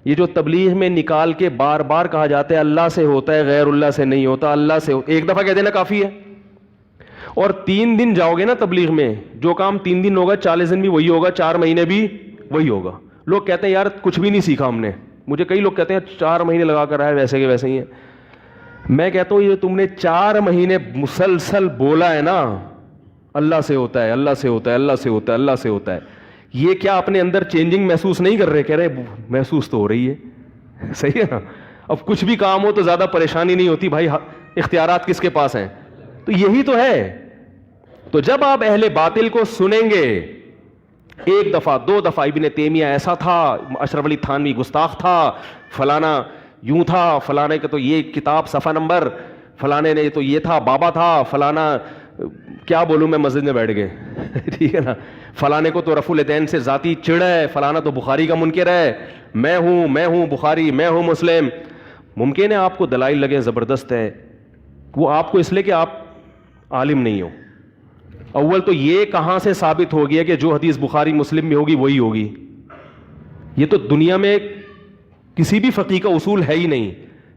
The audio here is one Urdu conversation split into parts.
یہ جو تبلیغ میں نکال کے بار بار کہا جاتا ہے اللہ سے ہوتا ہے غیر اللہ سے نہیں ہوتا, اللہ سے ایک دفعہ کہہ دینا کافی ہے. اور 3 دن جاؤ گے نا تبلیغ میں, جو کام 3 دن ہوگا 40 دن بھی وہی ہوگا, 4 مہینے بھی وہی ہوگا. لوگ کہتے ہیں یار کچھ بھی نہیں سیکھا ہم نے. مجھے کئی لوگ کہتے ہیں 4 مہینے لگا کر آئے ویسے کے ویسے ہی ہیں. میں کہتا ہوں یہ تم نے 4 مہینے مسلسل بولا ہے نا اللہ سے ہوتا ہے, اللہ سے ہوتا ہے, اللہ سے ہوتا ہے, اللہ سے ہوتا ہے, یہ کیا اپنے اندر چینجنگ محسوس نہیں کر رہے؟ کہہ رہے محسوس تو ہو رہی ہے. صحیح ہے نا. اب کچھ بھی کام ہو تو زیادہ پریشانی نہیں ہوتی بھائی, اختیارات کس کے پاس ہیں؟ تو یہی تو ہے. تو جب آپ اہل باطل کو سنیں گے 1 دفعہ 2 دفعہ, ابن تیمیہ ایسا تھا, اشرف علی تھانوی گستاخ تھا, فلانا یوں تھا, فلانے کا تو یہ کتاب صفحہ نمبر, فلانے نے تو یہ تھا, بابا تھا, فلانا کیا بولوں میں مسجد میں بیٹھ گئے ٹھیک ہے نا, فلانے کو تو رفع الیدین سے ذاتی چڑ ہے, فلانا تو بخاری کا منکر ہے, میں ہوں بخاری, میں ہوں مسلم. ممکن ہے آپ کو دلائل لگے زبردست ہے, وہ آپ کو اس لیے کہ آپ عالم نہیں ہو. اول تو یہ کہاں سے ثابت ہو گیا کہ جو حدیث بخاری مسلم میں ہوگی وہی ہوگی؟ یہ تو دنیا میں کسی بھی فقیہ کا اصول ہے ہی نہیں.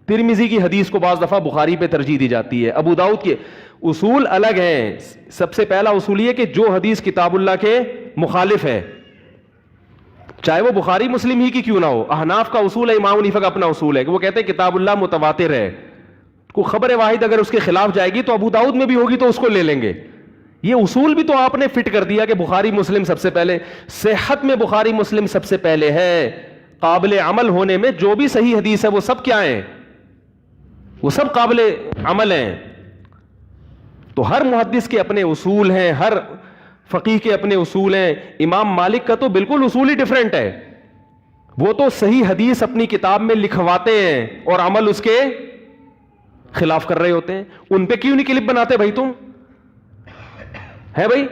ترمذی کی حدیث کو بعض دفعہ بخاری پہ ترجیح دی جاتی ہے, ابو داؤد کے اصول الگ ہیں. سب سے پہلا اصول یہ کہ جو حدیث کتاب اللہ کے مخالف ہے, چاہے وہ بخاری مسلم ہی کی کیوں نہ ہو. احناف کا اصول ہے, امام حنیفہ کا اپنا اصول ہے کہ وہ کہتے ہیں کتاب اللہ متواتر ہے, کوئی خبر واحد اگر اس کے خلاف جائے گی تو ابو داؤد میں بھی ہوگی تو اس کو لے لیں گے. یہ اصول بھی تو آپ نے فٹ کر دیا کہ بخاری مسلم سب سے پہلے, صحت میں بخاری مسلم سب سے پہلے ہے, قابل عمل ہونے میں جو بھی صحیح حدیث ہے وہ سب کیا ہیں؟ وہ سب قابل عمل ہیں. تو ہر محدث کے اپنے اصول ہیں, ہر فقیہ کے اپنے اصول ہیں. امام مالک کا تو بالکل اصول ہی ڈیفرنٹ ہے, وہ تو صحیح حدیث اپنی کتاب میں لکھواتے ہیں اور عمل اس کے خلاف کر رہے ہوتے ہیں. ان پہ کیوں نہیں کلپ بناتے بھائی تم؟ ہے بھائی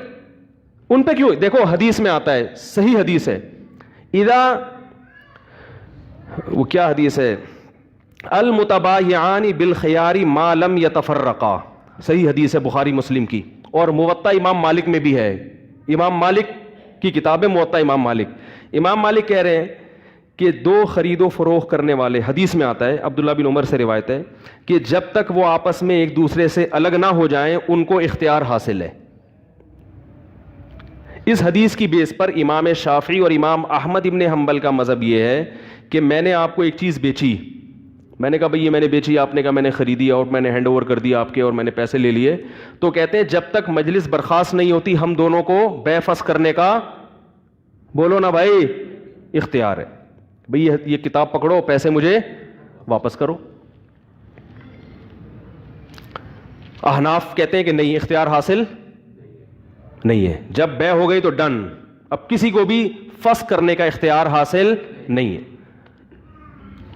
ان پہ کیوں؟ دیکھو حدیث میں آتا ہے, صحیح حدیث ہے, اذا وہ کیا حدیث ہے, المتباہعان بالخیار ما لم یتفرقا, صحیح حدیث ہے بخاری مسلم کی, اور موطا امام مالک میں بھی ہے. امام مالک کی کتاب ہے موطا امام مالک. امام مالک کہہ رہے ہیں کہ 2 خرید و فروخت کرنے والے, حدیث میں آتا ہے, عبداللہ بن عمر سے روایت ہے, کہ جب تک وہ آپس میں ایک دوسرے سے الگ نہ ہو جائیں ان کو اختیار حاصل ہے. اس حدیث کی بیس پر امام شافعی اور امام احمد ابن حنبل کا مذہب یہ ہے کہ میں نے آپ کو ایک چیز بیچی, میں نے کہا بھئی یہ میں نے بیچی, آپ نے کہا میں نے خریدی اور میں نے ہینڈ اوور کر دیا آپ کے اور میں نے پیسے لے لیے, تو کہتے ہیں جب تک مجلس برخاست نہیں ہوتی ہم دونوں کو بے فسخ کرنے کا, بولو نا بھائی, اختیار ہے. بھئی یہ کتاب پکڑو, پیسے مجھے واپس کرو. احناف کہتے ہیں کہ نہیں, اختیار حاصل نہیں ہے, جب بے ہو گئی تو ڈن, اب کسی کو بھی فسخ کرنے کا اختیار حاصل نہیں ہے.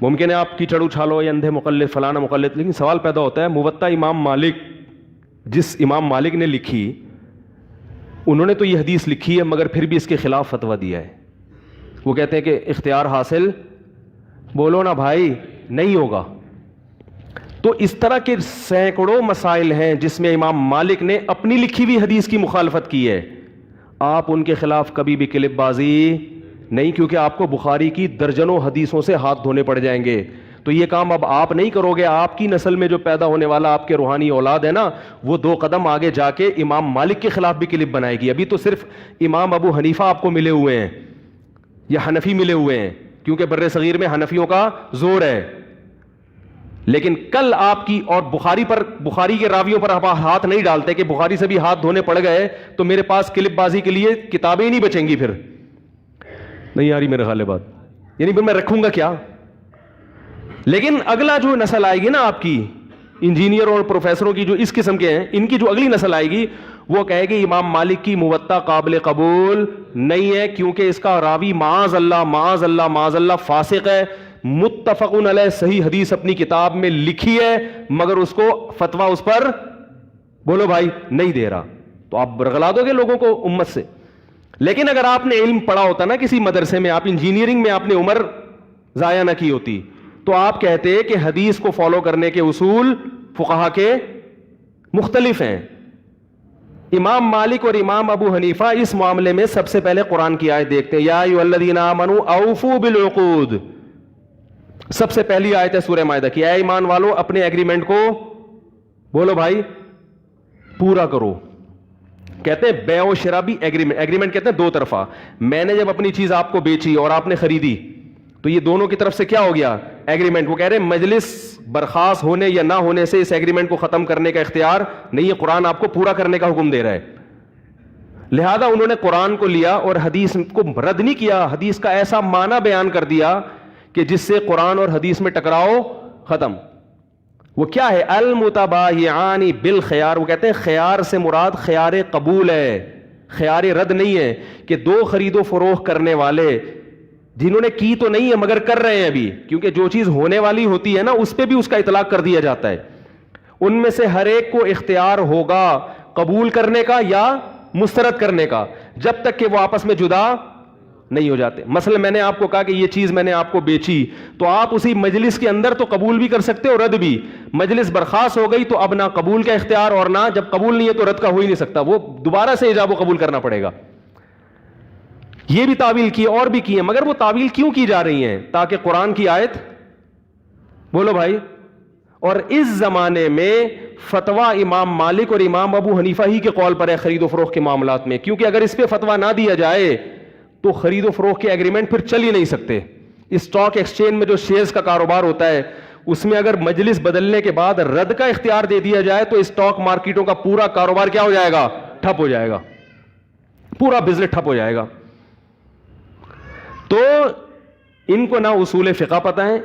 ممکن ہے آپ کیچڑ اچھالو یا اندھے مقلد فلانا مقلد, لیکن سوال پیدا ہوتا ہے موطا امام مالک, جس امام مالک نے لکھی, انہوں نے تو یہ حدیث لکھی ہے مگر پھر بھی اس کے خلاف فتویٰ دیا ہے. وہ کہتے ہیں کہ اختیار حاصل, بولو نا بھائی, نہیں ہوگا. تو اس طرح کے سینکڑوں مسائل ہیں جس میں امام مالک نے اپنی لکھی ہوئی حدیث کی مخالفت کی ہے. آپ ان کے خلاف کبھی بھی کلپ بازی نہیں, کیونکہ آپ کو بخاری کی درجنوں حدیثوں سے ہاتھ دھونے پڑ جائیں گے. تو یہ کام اب آپ نہیں کرو گے, آپ کی نسل میں جو پیدا ہونے والا آپ کے روحانی اولاد ہے نا, وہ 2 قدم آگے جا کے امام مالک کے خلاف بھی کلپ بنائے گی. ابھی تو صرف امام ابو حنیفہ آپ کو ملے ہوئے ہیں یا حنفی ملے ہوئے ہیں, کیونکہ بر صغیر میں حنفیوں کا زور ہے. لیکن کل آپ کی, اور بخاری کے راویوں پر آپ ہاتھ نہیں ڈالتے کہ بخاری سے بھی ہاتھ دھونے پڑ گئے تو میرے پاس کلپ بازی کے لیے کتابیں ہی نہیں بچیں گی. پھر نہیں آ رہی میرے خیال بات, یعنی پھر میں رکھوں گا کیا؟ لیکن اگلا جو نسل آئے گی نا آپ کی, انجینئر اور پروفیسروں کی جو اس قسم کے ہیں, ان کی جو اگلی نسل آئے گی وہ کہے گی امام مالک کی موطا قابل قبول نہیں ہے, کیونکہ اس کا راوی معاذ اللہ معاذ اللہ معاذ اللہ فاسق ہے. متفقن علیہ صحیح حدیث اپنی کتاب میں لکھی ہے مگر اس کو فتویٰ اس پر, بولو بھائی, نہیں دے رہا. تو آپ برگلا دو گے لوگوں کو امت سے. لیکن اگر آپ نے علم پڑھا ہوتا نا کسی مدرسے میں, آپ انجینئرنگ میں آپ نے عمر ضائع نہ کی ہوتی, تو آپ کہتے کہ حدیث کو فالو کرنے کے اصول فقہا کے مختلف ہیں. امام مالک اور امام ابو حنیفہ اس معاملے میں سب سے پہلے قرآن کی آیت دیکھتے ہیں, یا ایھا الذین آمنوا اوفوا بالعقود, سب سے پہلی آیت ہے سورہ مائدہ کی، اے ایمان والو اپنے ایگریمنٹ کو بولو بھائی پورا کرو. کہتے ہیں بیع و شراء بھی ایگریمنٹ کہتے ہیں دو طرفہ. میں نے جب اپنی چیز آپ کو بیچی اور آپ نے خریدی تو یہ دونوں کی طرف سے کیا ہو گیا؟ ایگریمنٹ. وہ کہہ رہے ہیں مجلس برخاست ہونے یا نہ ہونے سے اس ایگریمنٹ کو ختم کرنے کا اختیار نہیں ہے، قرآن آپ کو پورا کرنے کا حکم دے رہا ہے. لہذا انہوں نے قرآن کو لیا اور حدیث کو رد نہیں کیا، حدیث کا ایسا معنی بیان کر دیا کہ جس سے قرآن اور حدیث میں ٹکراؤ ختم. وہ کیا ہے؟ المتباہعان بالخیار. وہ کہتے ہیں خیار سے مراد خیار قبول ہے، خیار رد نہیں ہے. کہ دو خرید و فروخت کرنے والے جنہوں نے کی تو نہیں ہے مگر کر رہے ہیں ابھی، کیونکہ جو چیز ہونے والی ہوتی ہے نا اس پہ بھی اس کا اطلاق کر دیا جاتا ہے. ان میں سے ہر ایک کو اختیار ہوگا قبول کرنے کا یا مسترد کرنے کا، جب تک کہ وہ آپس میں جدا نہیں ہو جاتے. مثلا میں نے آپ کو کہا کہ یہ چیز میں نے آپ کو بیچی، تو آپ اسی مجلس کے اندر تو قبول بھی کر سکتے ہو رد بھی. مجلس برخاست ہو گئی تو اب نہ قبول کا اختیار اور نہ جب قبول نہیں ہے تو رد کا ہو ہی نہیں سکتا، وہ دوبارہ سے ایجاب و قبول کرنا پڑے گا. یہ بھی تعویل کی اور بھی کی ہے، مگر وہ تعویل کیوں کی جا رہی ہیں؟ تاکہ قرآن کی آیت بولو بھائی. اور اس زمانے میں فتویٰ امام مالک اور امام ابو حنیفہ ہی کے قول پر ہے خرید و فروخت کے معاملات میں، کیونکہ اگر اس پہ فتویٰ نہ دیا جائے تو خرید و فروخت کے ایگریمنٹ پھر چل ہی نہیں سکتے. اسٹاک ایکسچینج میں جو شیئرز کا کاروبار ہوتا ہے اس میں اگر مجلس بدلنے کے بعد رد کا اختیار دے دیا جائے تو اسٹاک مارکیٹوں کا پورا کاروبار کیا ہو جائے گا؟ ٹھپ ہو جائے گا، پورا بزنس ٹھپ ہو جائے گا. تو ان کو نہ اصول فقہ پتہ ہیں.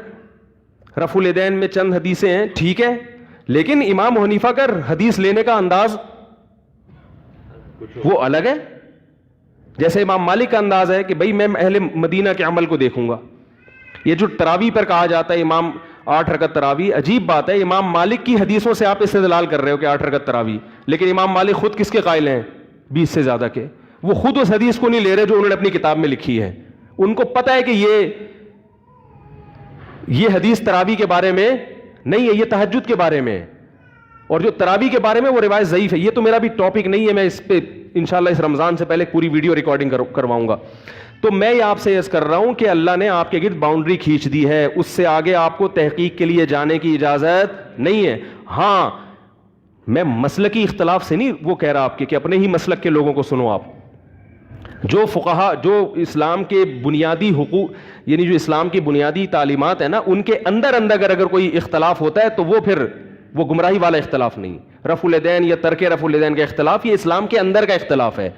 رفع الیدین میں چند حدیثیں ہیں ٹھیک ہے، لیکن امام حنیفہ کا حدیث لینے کا انداز وہ الگ ہے. جیسے امام مالک کا انداز ہے کہ بھئی میں اہل مدینہ کے عمل کو دیکھوں گا. یہ جو تراویح پر کہا جاتا ہے امام 8 رکعت تراویح، عجیب بات ہے، امام مالک کی حدیثوں سے آپ استدلال کر رہے ہو کہ 8 رکعت تراویح، لیکن امام مالک خود کس کے قائل ہیں؟ 20 سے زیادہ کے. وہ خود اس حدیث کو نہیں لے رہے جو انہوں نے اپنی کتاب میں لکھی ہے. ان کو پتہ ہے کہ یہ حدیث تراویح کے بارے میں نہیں ہے، یہ تہجد کے بارے میں، اور جو تراویح کے بارے میں وہ روایت ضعیف ہے. یہ تو میرا بھی ٹاپک نہیں ہے، میں اس پہ انشاءاللہ اس رمضان سے پہلے پوری ویڈیو ریکارڈنگ کرواؤں گا. تو میں آپ سے عرض کر رہا ہوں کہ اللہ نے آپ کے گرد باؤنڈری کھینچ دی ہے، اس سے آگے آپ کو تحقیق کے لیے جانے کی اجازت نہیں ہے. ہاں میں مسلکی اختلاف سے نہیں وہ کہہ رہا آپ کہ اپنے ہی مسلک کے لوگوں کو سنو. آپ جو فقہا جو اسلام کے بنیادی حقوق یعنی جو اسلام کی بنیادی تعلیمات ہیں نا ان کے اندر اگر کوئی اختلاف ہوتا ہے تو وہ پھر وہ گمراہی والا اختلاف نہیں. رفع الیدین یا ترک رفع الیدین کا اختلاف یہ اسلام کے اندر کا اختلاف ہے.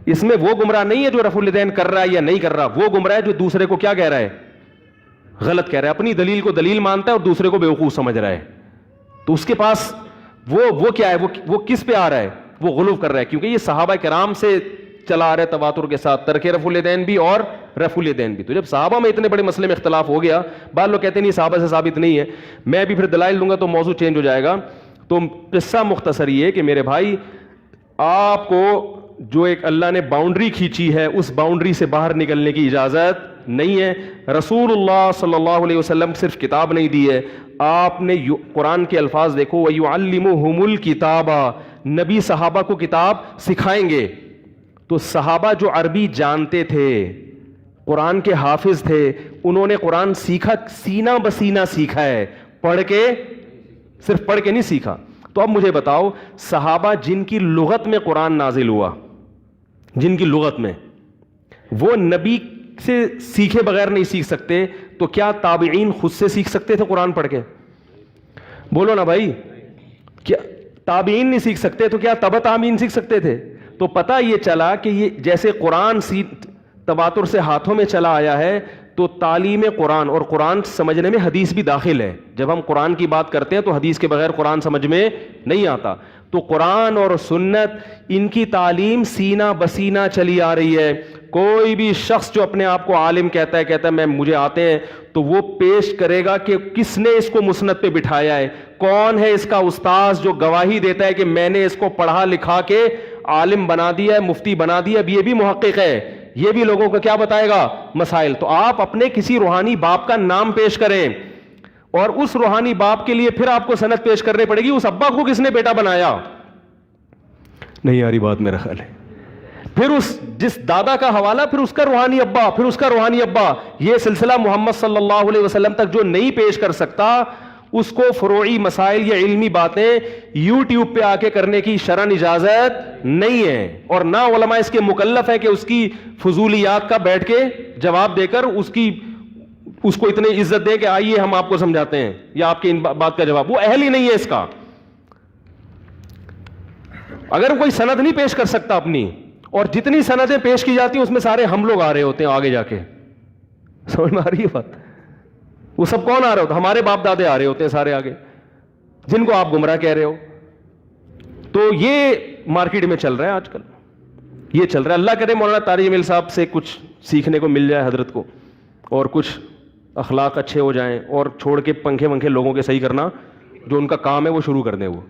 اس میں وہ گمراہ نہیں ہے جو رفع الیدین کر رہا ہے یا نہیں کر رہا، وہ گمراہ ہے جو دوسرے کو کیا کہہ رہا ہے؟ غلط کہہ رہا ہے، اپنی دلیل کو دلیل مانتا ہے اور دوسرے کو بیوقوف سمجھ رہا ہے. تو اس کے پاس وہ کیا ہے؟ وہ کس پہ آ رہا ہے؟ وہ غلو کر رہا ہے، کیونکہ یہ صحابہ کرام سے چلا آ رہا ہے تواتر کے ساتھ، ترک رفع الیدین بھی اور رفع الیدین بھی. تو جب صحابہ میں اتنے بڑے مسئلے میں اختلاف ہو گیا، بعض لوگ کہتے ہیں نہیں صحابہ سے ثابت نہیں ہے، میں بھی پھر دلائل دوں گا تو موضوع چینج ہو جائے گا. تو قصہ مختصر یہ کہ میرے بھائی آپ کو جو ایک اللہ نے باؤنڈری کھینچی ہے اس باؤنڈری سے باہر نکلنے کی اجازت نہیں ہے. رسول اللہ صلی اللہ علیہ وسلم صرف کتاب نہیں دی ہے، آپ نے قرآن کے الفاظ دیکھو وَيُعَلِّمُهُمُ الْكِتَابَ، نبی صحابہ کو کتاب سکھائیں گے. تو صحابہ جو عربی جانتے تھے، قرآن کے حافظ تھے، انہوں نے قرآن سیکھا، سینہ بسینہ سیکھا ہے، پڑھ کے صرف پڑھ کے نہیں سیکھا. تو اب مجھے بتاؤ صحابہ جن کی لغت میں قرآن نازل ہوا، جن کی لغت میں، وہ نبی سے سیکھے بغیر نہیں سیکھ سکتے، تو کیا تابعین خود سے سیکھ سکتے تھے قرآن پڑھ کے؟ بولو نا بھائی، کیا تابعین نہیں سیکھ سکتے تو کیا تبع تابعین سیکھ سکتے تھے؟ تو پتہ یہ چلا کہ یہ جیسے قرآن تواتر سے ہاتھوں میں چلا آیا ہے تو تعلیم قرآن اور قرآن سمجھنے میں حدیث بھی داخل ہے. جب ہم قرآن کی بات کرتے ہیں تو حدیث کے بغیر قرآن سمجھ میں نہیں آتا. تو قرآن اور سنت ان کی تعلیم سینہ بسینہ چلی آ رہی ہے. کوئی بھی شخص جو اپنے آپ کو عالم کہتا ہے میں مجھے آتے ہیں، تو وہ پیش کرے گا کہ کس نے اس کو مسند پہ بٹھایا ہے، کون ہے اس کا استاذ جو گواہی دیتا ہے کہ میں نے اس کو پڑھا لکھا کے عالم بنا دیا ہے، مفتی بنا دیا. اب یہ بھی محقق ہے، یہ بھی لوگوں کو کیا بتائے گا؟ مسائل. تو آپ اپنے کسی روحانی باپ کا نام پیش کریں اور اس روحانی باپ کے لیے پھر آپ کو سند پیش کرنی پڑے گی اس ابا کو کس نے بیٹا بنایا. نہیں یاری بات میرا خیال ہے. پھر جس دادا کا حوالہ، پھر اس کا روحانی ابا، پھر اس کا روحانی ابا. یہ سلسلہ محمد صلی اللہ علیہ وسلم تک جو نہیں پیش کر سکتا اس کو فروعی مسائل یا علمی باتیں یوٹیوب پہ آ کے کرنے کی شرعاً اجازت نہیں ہے، اور نہ علماء اس کے مکلف ہے کہ اس کی فضولیات کا بیٹھ کے جواب دے کر اس کو اتنی عزت دے کہ آئیے ہم آپ کو سمجھاتے ہیں یا آپ کی ان بات کا جواب. وہ اہل ہی نہیں ہے اس کا. اگر کوئی سند نہیں پیش کر سکتا اپنی، اور جتنی سندیں پیش کی جاتی ہیں اس میں سارے ہم لوگ آ رہے ہوتے ہیں آگے جا کے، سمجھ میں آ رہی ہے بات؟ وہ سب کون آ رہے ہوتے ہیں؟ ہمارے باپ دادے آ رہے ہوتے ہیں سارے آگے، جن کو آپ گمراہ کہہ رہے ہو. تو یہ مارکیٹ میں چل رہا ہے آج کل، یہ چل رہا ہے. اللہ کرے مولانا طارق جمیل صاحب سے کچھ سیکھنے کو مل جائے حضرت کو، اور کچھ اخلاق اچھے ہو جائیں، اور چھوڑ کے پنکھے ونکھے لوگوں کے صحیح کرنا جو ان کا کام ہے وہ شروع کر دیں وہ.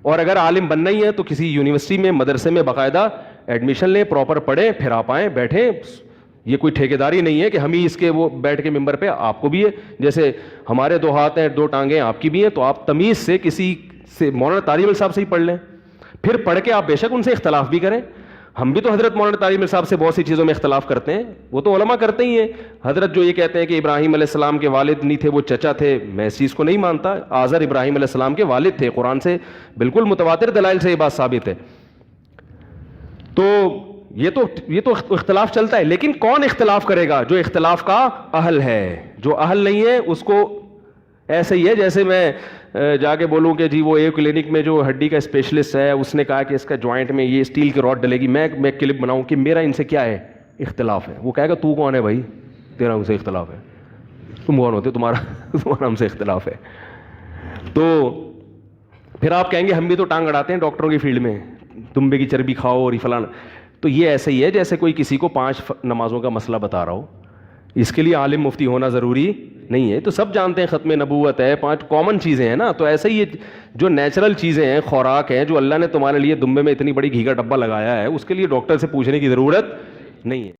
اور اگر عالم بننا ہی ہے تو کسی یونیورسٹی میں، مدرسے میں باقاعدہ ایڈمیشن لیں، پراپر پڑھیں، پھر آپ آئیں بیٹھیں. یہ کوئی ٹھیکیداری نہیں ہے کہ ہم ہی اس کے وہ بیٹھ کے ممبر پہ. آپ کو بھی ہے، جیسے ہمارے 2 ہاتھ ہیں 2 ٹانگیں آپ کی بھی ہیں، تو آپ تمیز سے کسی سے مولانا طارق جمیل صاحب سے ہی پڑھ لیں. پھر پڑھ کے آپ بے شک ان سے اختلاف بھی کریں. ہم بھی تو حضرت مولانا طارق جمیل صاحب سے بہت سی چیزوں میں اختلاف کرتے ہیں، وہ تو علماء کرتے ہی ہیں. حضرت جو یہ کہتے ہیں کہ ابراہیم علیہ السلام کے والد نہیں تھے، وہ چچا تھے، میں اس چیز کو نہیں مانتا. آزر ابراہیم علیہ السلام کے والد تھے، قرآن سے بالکل متواتر دلائل سے یہ بات ثابت ہے. تو یہ تو اختلاف چلتا ہے. لیکن کون اختلاف کرے گا؟ جو اختلاف کا اہل ہے. جو اہل نہیں ہے اس کو ایسے ہی ہے جیسے میں جا کے بولوں کہ جی وہ ایک کلینک میں جو ہڈی کا اسپیشلسٹ ہے اس نے کہا کہ اس کا جوائنٹ میں یہ اسٹیل کی راڈ ڈلے گی، میں کلپ بناؤں کہ میرا ان سے کیا ہے اختلاف ہے. وہ کہے گا تو کون ہے بھائی تیرا ہم سے اختلاف ہے؟ تم کون ہوتے تمہارا ہم سے اختلاف ہے؟ تو پھر آپ کہیں گے ہم بھی تو ٹانگ اڑاتے ہیں ڈاکٹروں کی فیلڈ میں، تمبے کی چربی کھاؤ اور فلانا. تو یہ ایسے ہی ہے جیسے کوئی کسی کو 5 نمازوں کا مسئلہ بتا رہا ہو. اس کے لیے عالم مفتی ہونا ضروری نہیں ہے. تو سب جانتے ہیں ختم نبوت ہے، 5 کامن چیزیں ہیں نا. تو ایسے ہی جو نیچرل چیزیں ہیں، خوراک ہیں، جو اللہ نے تمہارے لیے دمبے میں اتنی بڑی گھی کا ڈبہ لگایا ہے، اس کے لیے ڈاکٹر سے پوچھنے کی ضرورت نہیں ہے.